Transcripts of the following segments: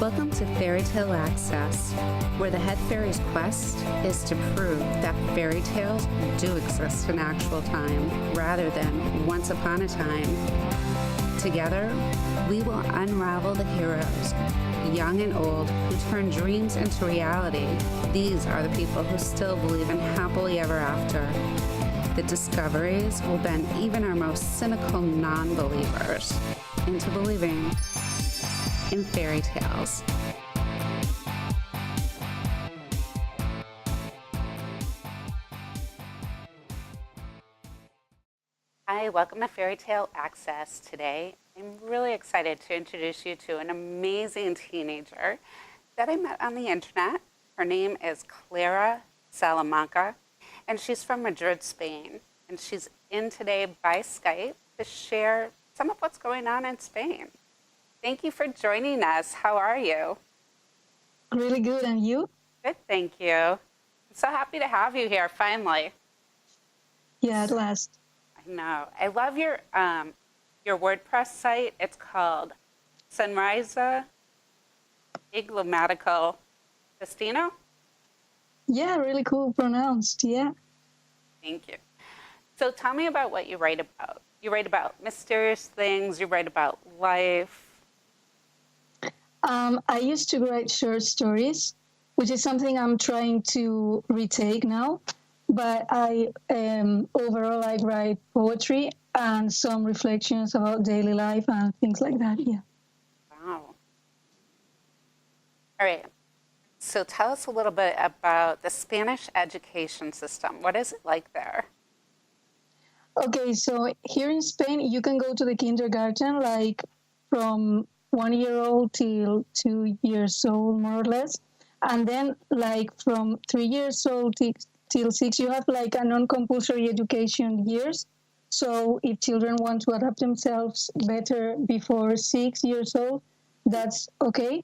Welcome to Fairy Tale Access, where the head fairy's quest is to prove that fairy tales do exist in actual time rather than once upon a time. Together, we will unravel the heroes, young and old, who turn dreams into reality. These are the people who still believe in happily ever after. The discoveries will bend even our most cynical non-believers into believing in fairy tales. Hi, welcome to Fairy Tale Access. Today, I'm really excited to introduce you to an amazing teenager that I met on the internet. Her name is Clara Salamanca, and she's from Madrid, Spain. And she's in today by Skype to share some of what's going on in Spain. Thank you for joining us. How are you? Really good, and you? Good, thank you. I'm so happy to have you here, finally. Yeah, at last. I know. I love your WordPress site. It's called Sunrise Iglomatical Destino. Yeah, really cool pronounced, yeah. Thank you. So tell me about what you write about. You write about mysterious things, you write about life. I used to write short stories, which is something I'm trying to retake now. But overall, I write poetry and some reflections about daily life and things like that, yeah. Wow. All right. So tell us a little bit about the Spanish education system. What is it like there? Okay, so here in Spain, you can go to the kindergarten like from 1 year old till 2 years old, more or less. And then like from 3 years old till six, you have like a non-compulsory education years. So if children want to adapt themselves better before 6 years old, that's okay.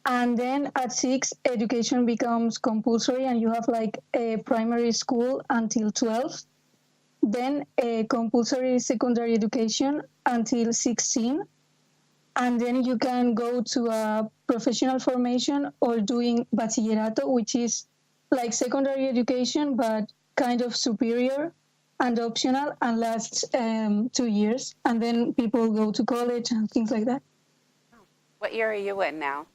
And then at six, education becomes compulsory and you have like a primary school until 12, then a compulsory secondary education until 16, and then you can go to a professional formation or doing bachillerato, which is like secondary education but kind of superior and optional and lasts 2 years, and then people go to college and things like that. What year are you in now?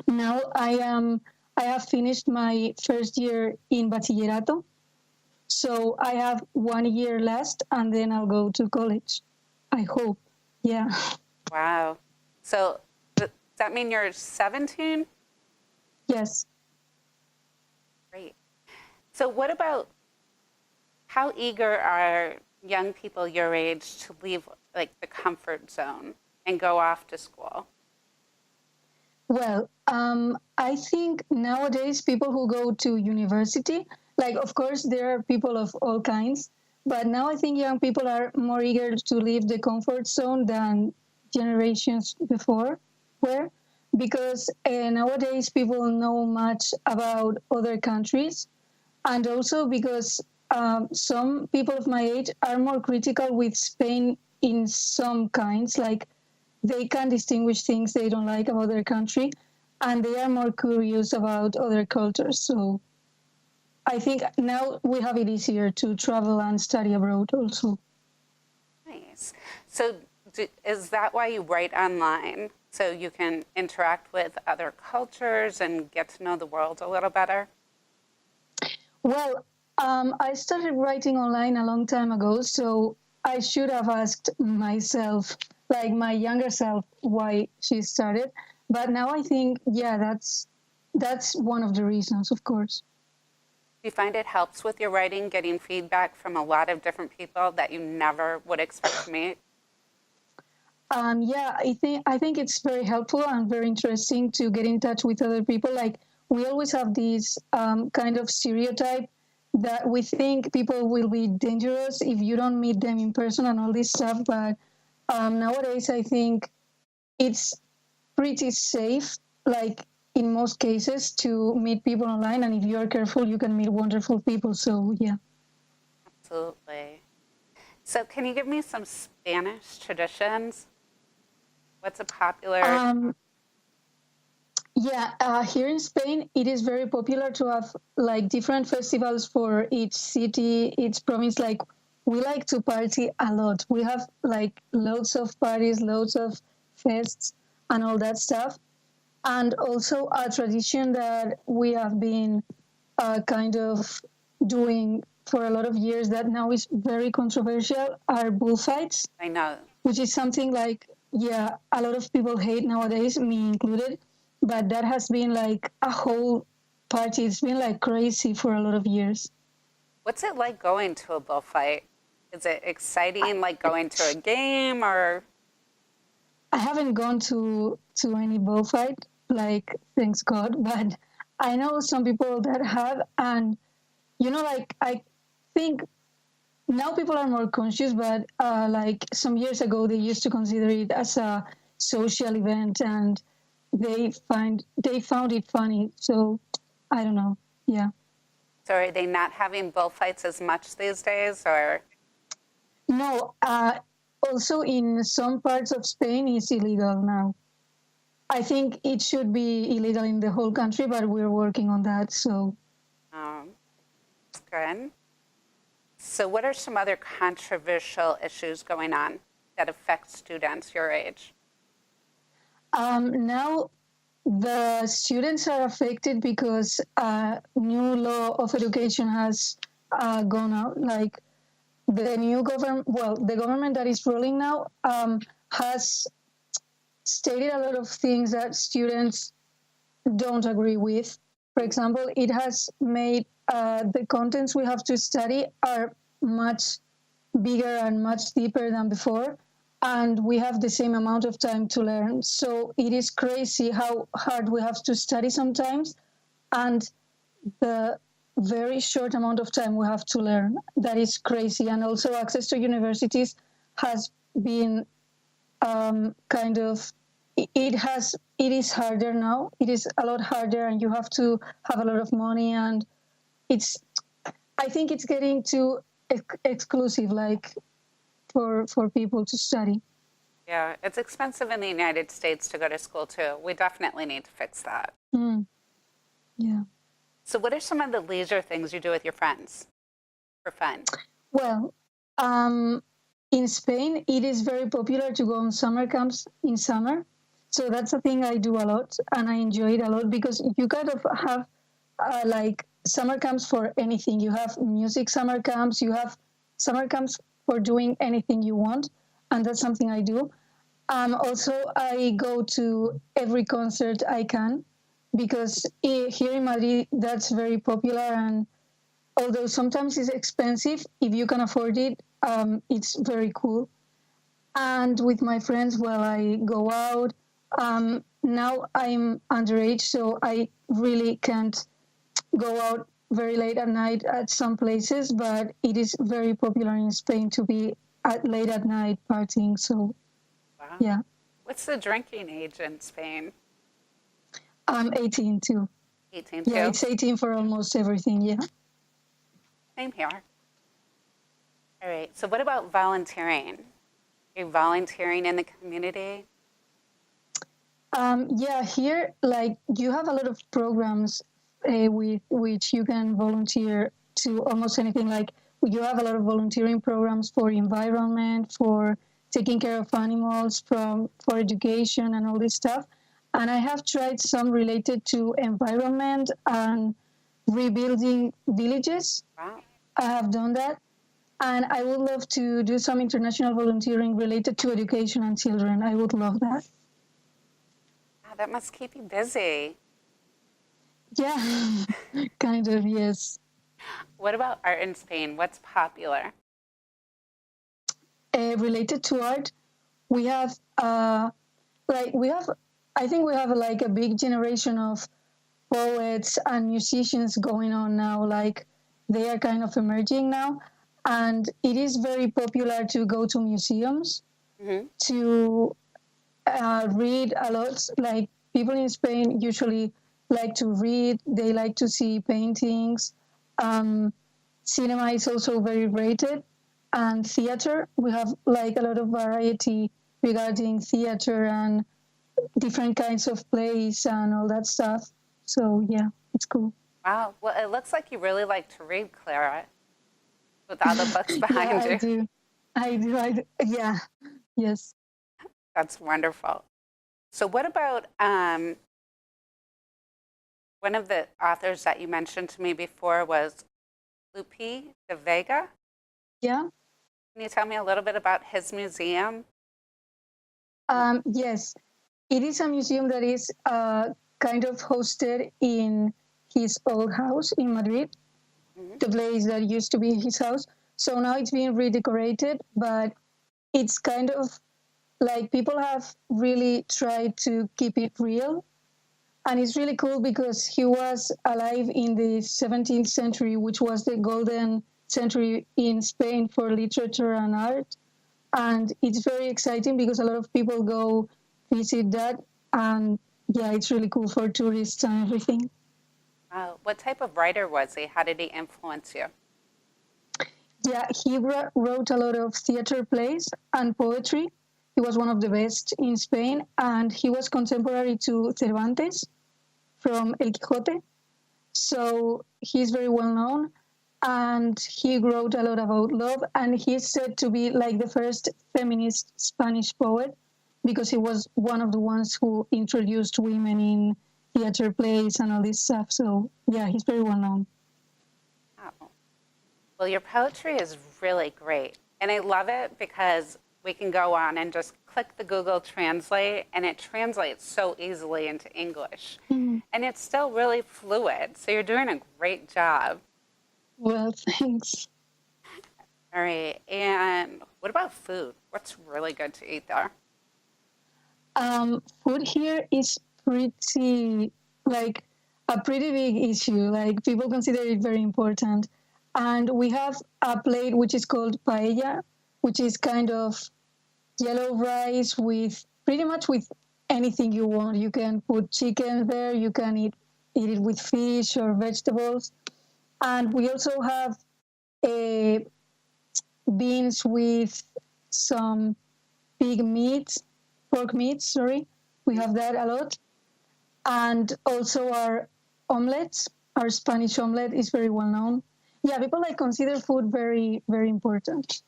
Now I have finished my first year in bachillerato. So I have 1 year left, and then I'll go to college. I hope. Yeah. Wow. So does that mean you're 17? Yes. Great. So what about how eager are young people your age to leave like the comfort zone and go off to school? Well, I think nowadays people who go to university, like, of course, there are people of all kinds, but now I think young people are more eager to leave the comfort zone than generations before were, because nowadays people know much about other countries, and also because some people of my age are more critical with Spain in some kinds, like they can distinguish things they don't like about their country, and they are more curious about other cultures. So I think now we have it easier to travel and study abroad also. Nice. So is that why you write online? So you can interact with other cultures and get to know the world a little better? Well, I started writing online a long time ago, so I should have asked myself, like my younger self, why she started. But now I think, yeah, that's one of the reasons, of course. Do you find it helps with your writing, getting feedback from a lot of different people that you never would expect to meet? Yeah, I think it's very helpful and very interesting to get in touch with other people. Like we always have this kind of stereotype that we think people will be dangerous if you don't meet them in person and all this stuff. But nowadays, I think it's pretty safe, like in most cases, to meet people online. And if you are careful, you can meet wonderful people. So yeah. Absolutely. So can you give me some Spanish traditions? What's a popular Um, Yeah, here in Spain, it is very popular to have like different festivals for each city, each province. Like we like to party a lot. We have like loads of parties, loads of fests, and all that stuff. And also a tradition that we have been kind of doing for a lot of years that now is very controversial are bullfights, I know. which is something like, yeah, a lot of people hate nowadays, me included, but that has been like a whole party. It's been like crazy for a lot of years. What's it like going to a bullfight? Is it exciting, like going to a game, or I haven't gone to any bullfight, like thanks God, but I know some people that have, and like I think now people are more conscious, but like some years ago they used to consider it as a social event, and they found it funny. So I don't know. Yeah. so are they not having bullfights as much these days, or? No. Also, in some parts of Spain, it's illegal now. I think it should be illegal in the whole country, but we're working on that. So That's good. So what are some other controversial issues going on that affect students your age? now the students are affected because new law of education has gone out. Like the new government, well, the government that is ruling now has stated a lot of things that students don't agree with. For example, it has made the contents we have to study are much bigger and much deeper than before, and we have the same amount of time to learn. So it is crazy how hard we have to study sometimes, and the very short amount of time we have to learn. That is crazy. And also, access to universities has been kind of it is harder now. It is a lot harder, and you have to have a lot of money, and it's I think it's getting too exclusive, like for people to study. Yeah, it's expensive in the United States to go to school too. We definitely need to fix that. Mm, yeah. So what are some of the leisure things you do with your friends for fun? Well, in Spain, it is very popular to go on summer camps in summer. So that's a thing I do a lot, and I enjoy it a lot because you kind of have like summer camps for anything. You have music summer camps, you have summer camps for doing anything you want, and that's something I do. Also, I go to every concert I can because here in Madrid, that's very popular. And although sometimes it's expensive, if you can afford it, it's very cool. And with my friends, well, I go out. Now I'm underage, so I really can't go out very late at night at some places, but it is very popular in Spain to be late at night partying. So, Wow. yeah. What's the drinking age in Spain? I'm 18 too. 18 Yeah, too? it's 18 for almost everything. Yeah. Same here. All right. So what about volunteering? Are you volunteering in the community? Yeah, here, like, you have a lot of programs with which you can volunteer to almost anything. Like, you have a lot of volunteering programs for environment, for taking care of animals, for education and all this stuff. And I have tried some related to environment and rebuilding villages. Wow. I have done that. And I would love to do some international volunteering related to education and children. I would love that. Wow, that must keep you busy. Yeah, kind of, yes. What about art in Spain? What's popular? Related to art, we have, we have, I think we have like a big generation of poets and musicians going on now. Like, they are kind of emerging now. And it is very popular to go to museums, to read a lot. Like, people in Spain usually like to read, they like to see paintings. Cinema is also very rated, and theater. We have like a lot of variety regarding theater and different kinds of plays and all that stuff. So yeah, it's cool. Wow. Well, it looks like you really like to read, Clara, with all the books Yeah, behind I you. do. Yeah, yes. That's wonderful. So, what about one of the authors that you mentioned to me before was Lupe de Vega? Yeah. Can you tell me a little bit about his museum? Yes, it is a museum that is kind of hosted in his old house in Madrid, Mhm. the place that used to be his house. So now it's being redecorated, but it's kind of like people have really tried to keep it real. And it's really cool because he was alive in the 17th century, which was the golden century in Spain for literature and art. And it's very exciting because a lot of people go visit that. And yeah, it's really cool for tourists and everything. What type of writer was he? How did he influence you? Yeah, he wrote a lot of theater plays and poetry. He was one of the best in Spain, and he was contemporary to Cervantes from El Quijote. So he's very well known, and he wrote a lot about love, and he's said to be like the first feminist Spanish poet because he was one of the ones who introduced women in theater plays and all this stuff. So yeah, he's very well known. Oh. Well, your poetry is really great. And I love it because we can go on and just click the Google Translate and it translates so easily into English. Mm. And it's still really fluid. So you're doing a great job. Well, thanks. All right. And what about food? What's really good to eat there? Food here is pretty like a pretty big issue. Like people consider it very important, and we have a plate which is called paella, which is kind of yellow rice with pretty much with anything you want. You can put chicken there. You can eat it with fish or vegetables, and we also have a beans with some pig meat, pork meat. Sorry, we have that a lot, and also our omelets. Our Spanish omelet is very well known. Yeah, people like consider food very very important.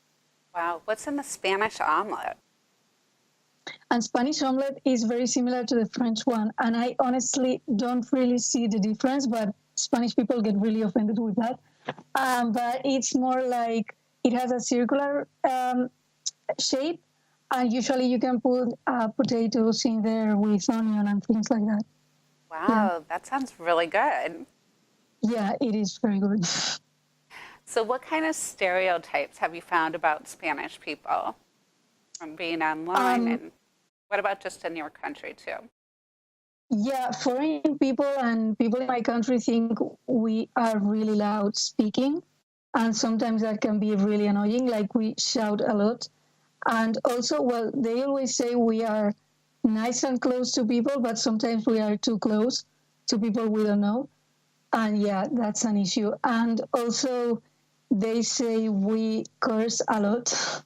Wow. What's in the Spanish omelet? And Spanish omelet is very similar to the French one, and I honestly don't really see the difference. But Spanish people get really offended with that. But it's more like it has a circular shape, and usually you can put potatoes in there with onion and things like that. Yeah, Wow, that sounds really good. yeah, it is very good. So, what kind of stereotypes have you found about Spanish people from being online? Um, And what about just in your country, too? yeah, foreign people and people in my country think we are really loud speaking, and sometimes that can be really annoying. Like we shout a lot, and also, well, they always say we are nice and close to people, but sometimes we are too close to people we don't know. And yeah, that's an issue. And also, they say we curse a lot,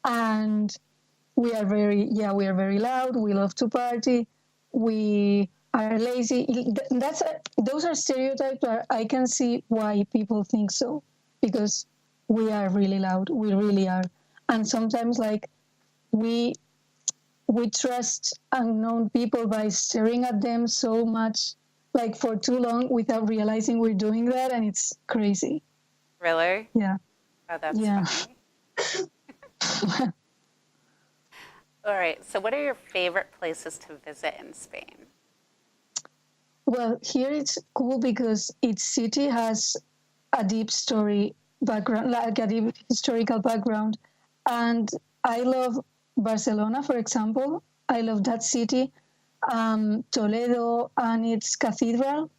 and we are very loud. We love to party. We are lazy. Those are stereotypes, but I can see why people think so because we are really loud. We really are, and sometimes like we we trust unknown people by staring at them so much, like for too long, without realizing we're doing that, and it's crazy. Really? Yeah, Oh, that's yeah. funny. All right. So, what are your favorite places to visit in Spain? Well, here it's cool because each city has a deep story background, like a deep historical background. And I love Barcelona, for example. I love that city. Toledo and its cathedral,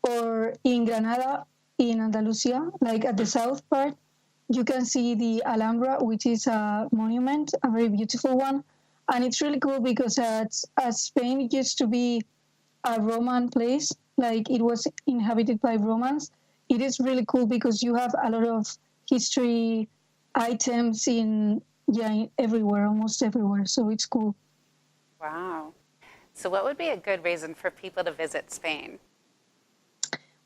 or in Granada, in Andalusia, like at the south part, you can see the Alhambra, which is a monument, a very beautiful one. And it's really cool because as Spain used to be a Roman place, like it was inhabited by Romans. It is really cool because you have a lot of history items in everywhere, almost everywhere. So it's cool. Wow. So what would be a good reason for people to visit Spain?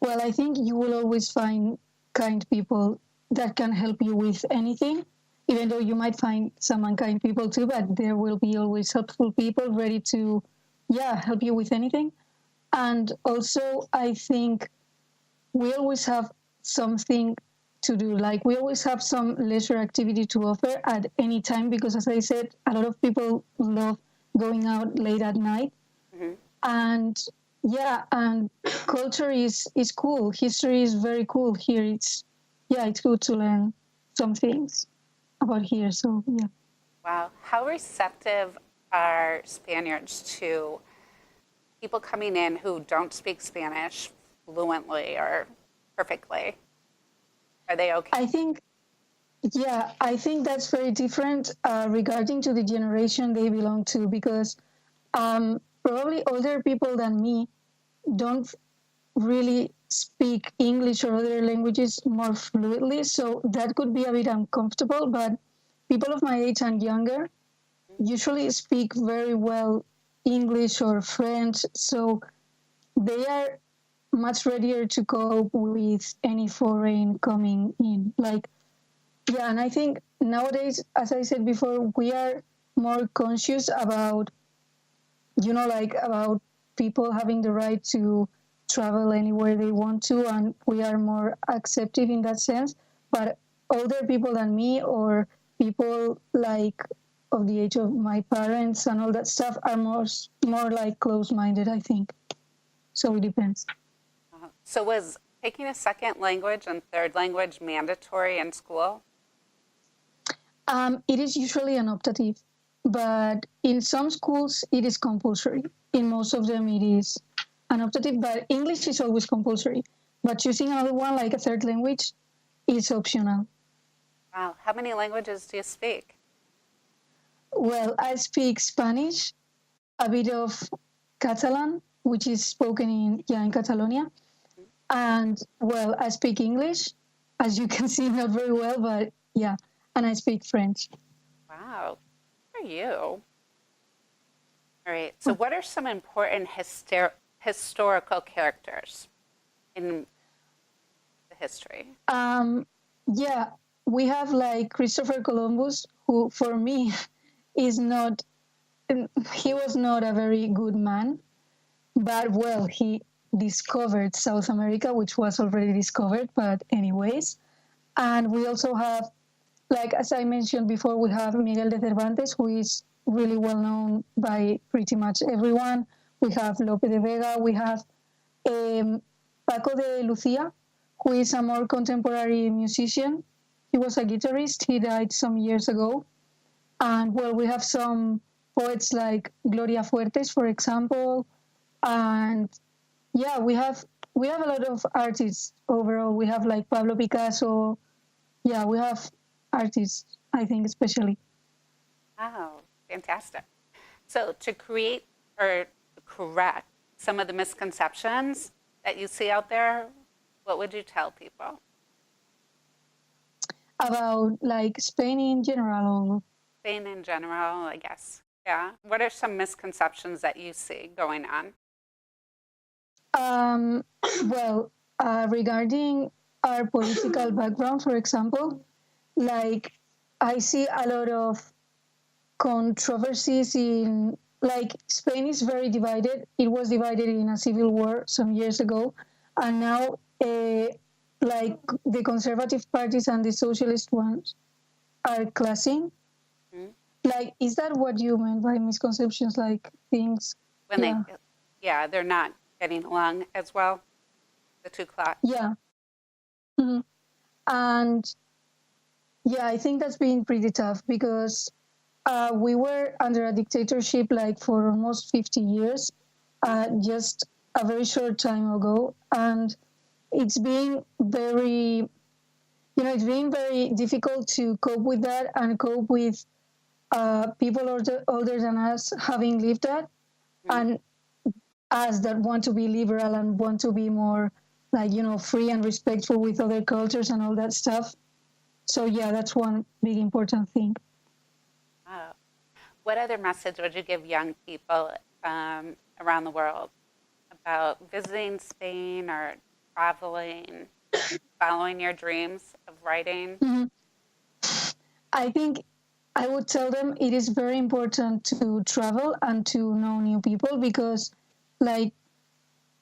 Well, I think you will always find kind people that can help you with anything, even though you might find some unkind people too, but there will be always helpful people ready to, yeah, help you with anything. And also, I think we always have something to do. Like we always have some leisure activity to offer at any time because, as I said, a lot of people love going out late at night. Mm-hmm. And yeah, and culture is cool. History is very cool here. It's good to learn some things about here. So yeah. Wow. How receptive are Spaniards to people coming in who don't speak Spanish fluently or perfectly? Are they okay? I think that's very different regarding to the generation they belong to because probably older people than me don't really speak English or other languages more fluently, so that could be a bit uncomfortable. But people of my age and younger usually speak very well English or French, so they are much readier to cope with any foreign coming in. Like, yeah, and I think nowadays, as I said before, we are more conscious about, like about people having the right to travel anywhere they want to, and we are more accepting in that sense. But older people than me or people like of the age of my parents and all that stuff are more like close-minded, I think. So it depends. So was taking a second language and third language mandatory in school? It is usually an optative, but in some schools it is compulsory. In most of them it is an optative, but English is always compulsory. But choosing another one like a third language is optional. Wow. How many languages do you speak? Well, I speak Spanish, a bit of Catalan, which is spoken in Catalonia, and well, I speak English, as you can see, not very well, but yeah, and I speak French. Wow. Good for you. All right. So what are some important historical characters in the history? Yeah, we have like Christopher Columbus, who for me is not, he was not a very good man, but well, he discovered South America, which was already discovered, but anyways. And we also have, like as I mentioned before, we have Miguel de Cervantes, who is really well known by pretty much everyone. We have Lope de Vega, we have Paco de Lucia, who is a more contemporary musician. He was a guitarist. He died some years ago. And well, we have some poets like Gloria Fuertes, for example. And yeah, we have a lot of artists overall. We have like Pablo Picasso. Yeah, we have artists, I think, especially. Wow. Fantastic. So to create or correct some of the misconceptions that you see out there, what would you tell people? About like Spain in general. Spain in general, I guess. Yeah. What are some misconceptions that you see going on? Um, well, regarding our political background, for example, like I see a lot of controversies in, like Spain is very divided. It was divided in a civil war some years ago, and now like the conservative parties and the socialist ones are clashing. Hmm? Like, is that what you meant by misconceptions? Like things, When yeah, yeah, they're not getting along as well, the two class. yeah. Mhm. And yeah, I think that's been pretty tough because we were under a dictatorship like for almost 50 years, just a very short time ago. And it's been very, it's been very difficult to cope with that and cope with people older than us having lived that, Mm-hmm. and us that want to be liberal and want to be more like, free and respectful with other cultures and all that stuff. So yeah, that's one big important thing. Wow. What other message would you give young people around the world about visiting Spain or traveling, following your dreams of writing? Mhm. I think I would tell them it is very important to travel and to know new people because, like,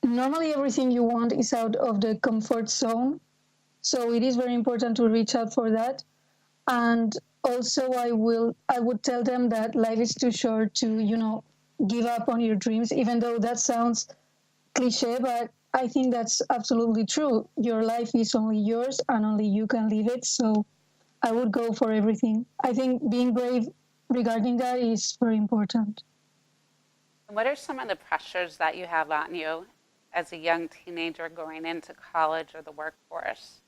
normally everything you want is out of the comfort zone. So it is very important to reach out for that. And also, I would tell them that life is too short to, give up on your dreams, even though that sounds cliche, but I think that's absolutely true. Your life is only yours and only you can live it. So I would go for everything. I think being brave regarding that is very important. And what are some of the pressures that you have on you as a young teenager going into college or the workforce?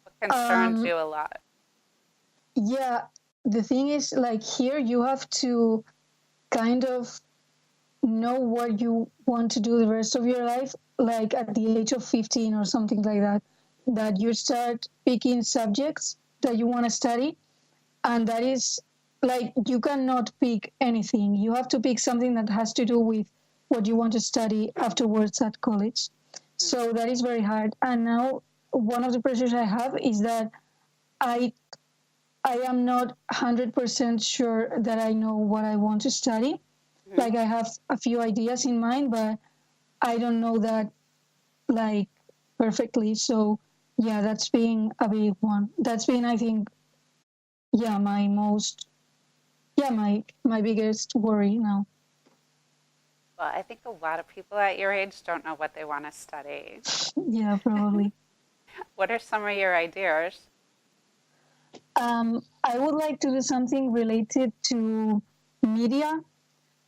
What concerns Um, you a lot? yeah, the thing is, like, here you have to kind of know what you want to do the rest of your life, like at the age of 15 or something like that you start picking subjects that you want to study. And that is like, you cannot pick anything. You have to pick something that has to do with what you want to study afterwards at college. Mm. So that is very hard. And now one of the pressures I have is that I I am not 100% sure that I know what I want to study. Mhm. Like, I have a few ideas in mind, but I don't know that, like, perfectly. So yeah, that's being a big one. That's been, I think, yeah, my biggest worry now. Well, I think a lot of people at your age don't know what they want to study. Yeah, probably. What are some of your ideas? I would like to do something related to media,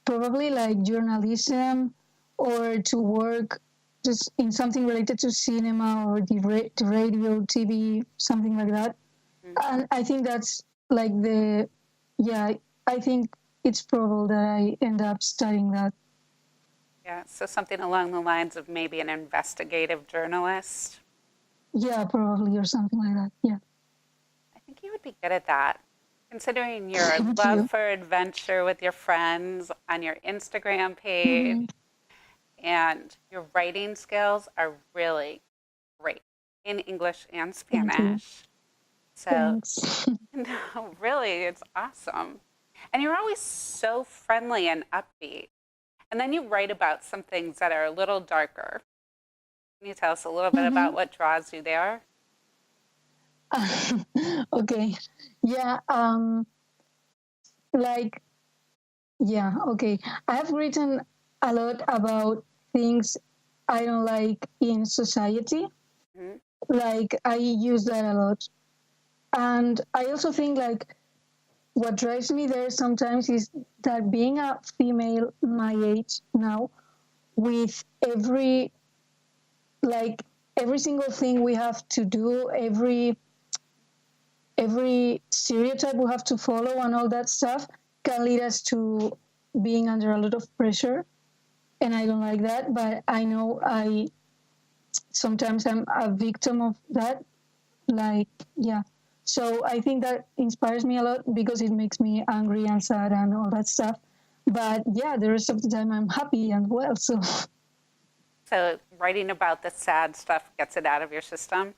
probably like journalism, or to work just in something related to cinema or the radio, TV, something like that. Mm. And I think that's like yeah, I think it's probable that I end up studying that. Yeah, so something along the lines of maybe an investigative journalist. Yeah, probably, or something like that. Yeah. I think you would be good at that. Considering your Thank love you. for adventure with your friends on your Instagram page Mm-hmm. and your writing skills are really great in English and Thank you. Spanish. So, Thanks. no, really, it's awesome. And you're always so friendly and upbeat. And then you write about some things that are a little darker. Can you tell us a little bit about Mm-hmm. what draws you there? Okay. Yeah. Like, yeah. Okay. I have written a lot about things I don't like in society. Hmm. Like, I use that a lot. And I also think, like, what drives me there sometimes is that being a female my age now, with like every single thing we have to do, every stereotype we have to follow and all that stuff, can lead us to being under a lot of pressure. And I don't like that, but I know I sometimes I'm a victim of that. Like, yeah. So I think that inspires me a lot because it makes me angry and sad and all that stuff. But yeah, the rest of the time I'm happy and well. So So, writing about the sad stuff gets it out of your system,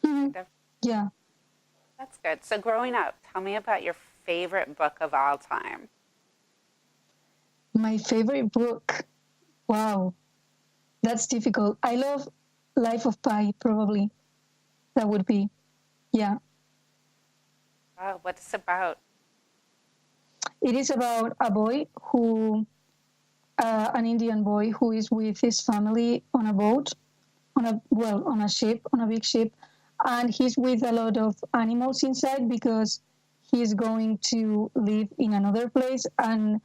kind of. yeah, That's good. So, growing up, tell me about your favorite book of all time. my favorite book. Wow, that's difficult. I love Life of Pi, probably. That would be, yeah. What it's about. It is about a boy who, an Indian boy who is with his family on a boat, on a ship, on a big ship, and he's with a lot of animals inside because he's going to live in another place, and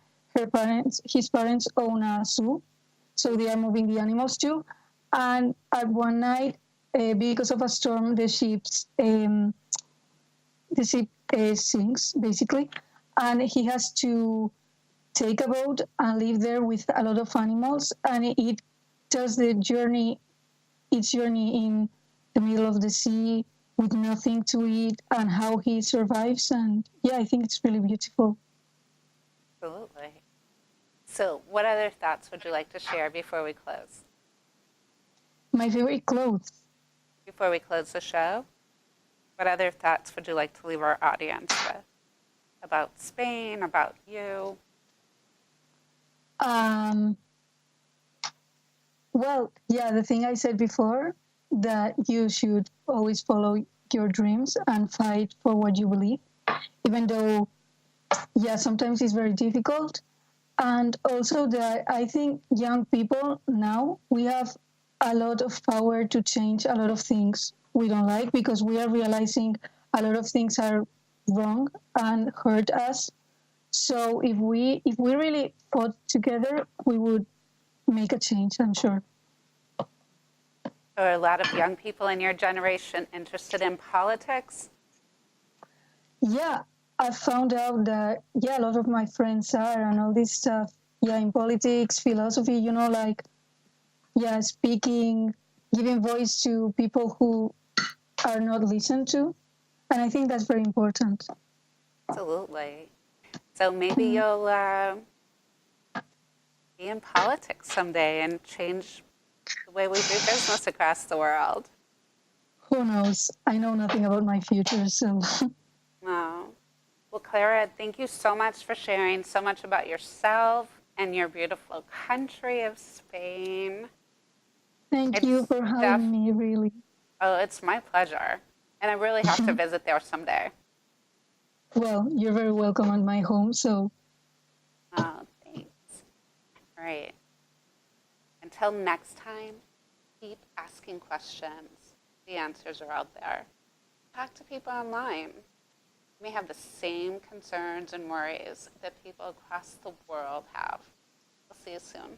his parents own a zoo, so they are moving the animals too. And at one night, because of a storm, the ship sinks basically, and he has to take a boat and live there with a lot of animals, and it does its journey in the middle of the sea, with nothing to eat and how he survives. And yeah, I think it's really beautiful. Absolutely. So, what other thoughts would you like to share before we close? My favorite clothes. Before we close the show, what other thoughts would you like to leave our audience with about Spain, about you? Um, well, yeah, the thing I said before, that you should always follow your dreams and fight for what you believe, even though, yeah, sometimes it's very difficult. And also that I think young people now, we have a lot of power to change a lot of things we don't like, because we are realizing a lot of things are wrong and hurt us. So if we really fought together, we would make a change, I'm sure. Are a lot of young people in your generation interested in politics? Yeah, I found out that, yeah, a lot of my friends are, and all this stuff. Yeah, in politics, philosophy, like, yeah, speaking, giving voice to people who are not listened to. And I think that's very important. Absolutely. So maybe Mm, you'll be in politics someday and change the way we do business across the world. who knows? I know nothing about my future, so Oh. Well, Clara, thank you so much for sharing so much about yourself and your beautiful country of Spain. thank you It's for having def me, really. oh, it's my pleasure. And I really have to visit there someday. Well, you're very welcome at my home, so Oh, thanks. All right. Until next time, keep asking questions. The answers are out there. Talk to people online. You may have the same concerns and worries that people across the world have. We'll see you soon.